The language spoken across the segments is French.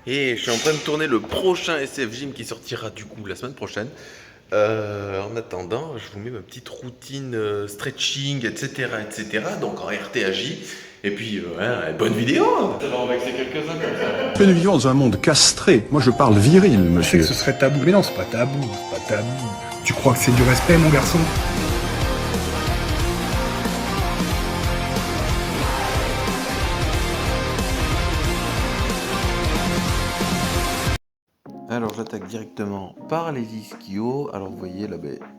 Et je suis en train de tourner le prochain SF Gym qui sortira du coup la semaine prochaine. En attendant, je vous mets ma petite routine stretching, etc., etc. Donc en RTAJ. Et puis, bonne vidéo. Ça va en vexer quelques-uns comme ça. Nous vivons dans un monde castré. Moi, je parle viril, Je sais monsieur. que ce serait tabou, mais non, c'est pas tabou, c'est pas tabou. Tu crois que c'est du respect, mon garçon? Alors j'attaque directement par les ischios. Alors vous voyez là,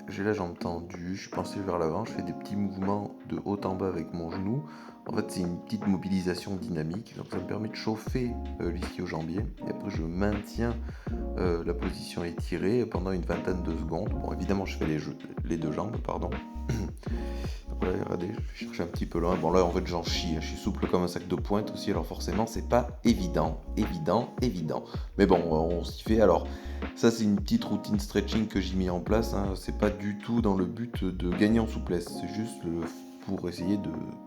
j'ai la jambe tendue, je suis penché vers l'avant, je fais des petits mouvements de haut en bas avec mon genou. En fait c'est une petite mobilisation dynamique, donc ça me permet de chauffer l'ischio-jambier. Et après je maintiens la position étirée pendant une vingtaine de secondes. Bon évidemment je fais les deux jambes, pardon. Donc là, regardez, je cherche un petit peu loin. Bon là en fait j'en chie, je suis souple comme un sac de pointe aussi, alors forcément c'est pas évident. Mais bon, on s'y fait. Alors ça c'est une petite routine stretching que j'ai mis en place, hein. C'est pas du tout dans le but de gagner en souplesse, c'est juste pour essayer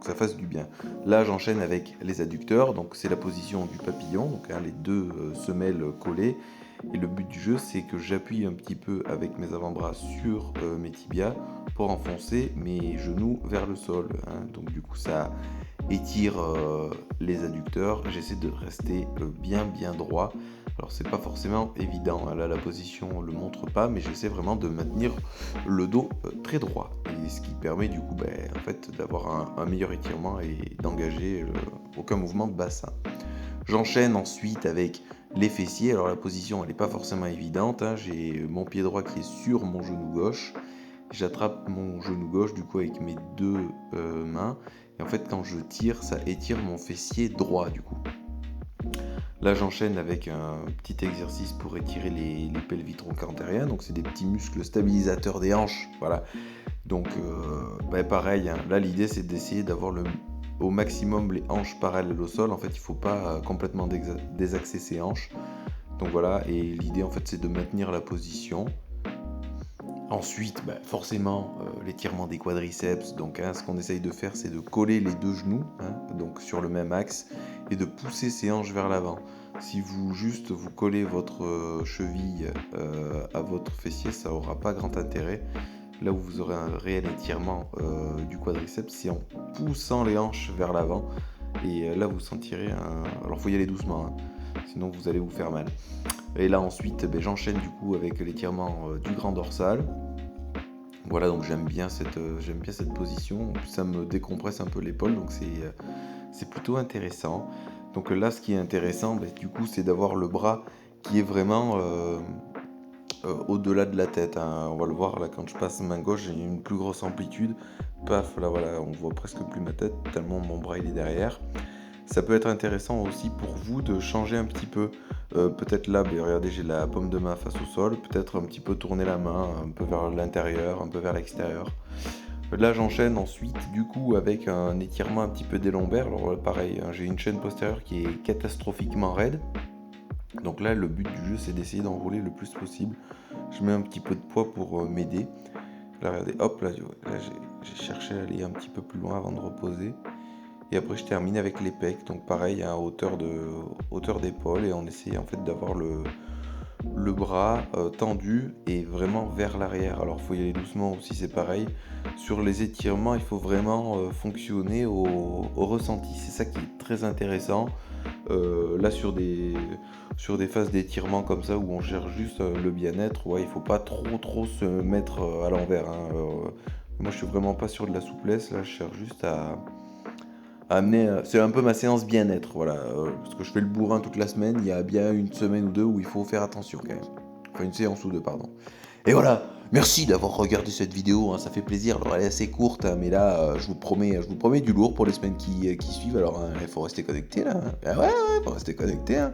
que ça fasse du bien. Là j'enchaîne avec les adducteurs, donc c'est la position du papillon, donc les deux semelles collées. Et le but du jeu, c'est que j'appuie un petit peu avec mes avant-bras sur mes tibias pour enfoncer mes genoux vers le sol, hein. Donc du coup, ça étire les adducteurs. J'essaie de rester bien droit. Alors c'est pas forcément évident, hein. Là la position le montre pas, mais j'essaie vraiment de maintenir le dos très droit. Et ce qui permet du coup en fait, d'avoir un meilleur étirement et d'engager aucun mouvement de bassin. J'enchaîne ensuite avec les fessiers. Alors la position elle n'est pas forcément évidente, hein. J'ai mon pied droit qui est sur mon genou gauche. J'attrape mon genou gauche du coup avec mes deux mains. Et en fait quand je tire, ça étire mon fessier droit du coup. Là j'enchaîne avec un petit exercice pour étirer les pelvitrocantériens. Donc c'est des petits muscles stabilisateurs des hanches. Voilà. Donc pareil, hein. Là l'idée c'est d'essayer d'avoir au maximum les hanches parallèles au sol. En fait il ne faut pas complètement désaxer ses hanches. Donc voilà, et l'idée en fait c'est de maintenir la position. Ensuite, forcément, l'étirement des quadriceps. Donc, ce qu'on essaye de faire, c'est de coller les deux genoux, hein, donc sur le même axe, et de pousser ses hanches vers l'avant. Si vous collez votre cheville à votre fessier, ça n'aura pas grand intérêt. Là où vous aurez un réel étirement du quadriceps, c'est en poussant les hanches vers l'avant. Et là, vous sentirez Alors, il faut y aller doucement, hein, sinon vous allez vous faire mal. Et là ensuite, j'enchaîne du coup avec l'étirement du grand dorsal. Voilà, donc j'aime bien cette position. En plus, ça me décompresse un peu l'épaule, donc c'est plutôt intéressant. Donc là, ce qui est intéressant, du coup, c'est d'avoir le bras qui est vraiment au-delà de la tête, hein. On va le voir là quand je passe main gauche, j'ai une plus grosse amplitude. Paf, là voilà, on voit presque plus ma tête tellement mon bras il est derrière. Ça peut être intéressant aussi pour vous de changer un petit peu. Peut-être là, regardez, j'ai la paume de main face au sol. Peut-être un petit peu tourner la main un peu vers l'intérieur, un peu vers l'extérieur. Là, j'enchaîne ensuite du coup avec un étirement un petit peu des lombaires. Alors pareil, hein, j'ai une chaîne postérieure qui est catastrophiquement raide. Donc là, le but du jeu, c'est d'essayer d'enrouler le plus possible. Je mets un petit peu de poids pour m'aider. Là, regardez, hop, là j'ai cherché à aller un petit peu plus loin avant de reposer. Et après je termine avec les pecs, donc pareil à hauteur d'épaule, et on essaie en fait d'avoir le bras tendu et vraiment vers l'arrière. Alors il faut y aller doucement aussi, c'est pareil. Sur les étirements, il faut vraiment fonctionner au ressenti, c'est ça qui est très intéressant. Là sur des phases d'étirement comme ça où on cherche juste le bien-être, il faut pas trop se mettre à l'envers, hein. Moi je suis vraiment pas sur de la souplesse, là je cherche juste à amener, c'est un peu ma séance bien-être, voilà, parce que je fais le bourrin toute la semaine, il y a bien une semaine ou deux où il faut faire attention quand même. Enfin une séance ou deux, pardon. Et voilà, merci d'avoir regardé cette vidéo, hein, ça fait plaisir. Alors elle est assez courte, hein, mais là je vous promets du lourd pour les semaines qui suivent. Alors il faut rester connecté là, hein. Ah ouais, faut rester connecté, hein.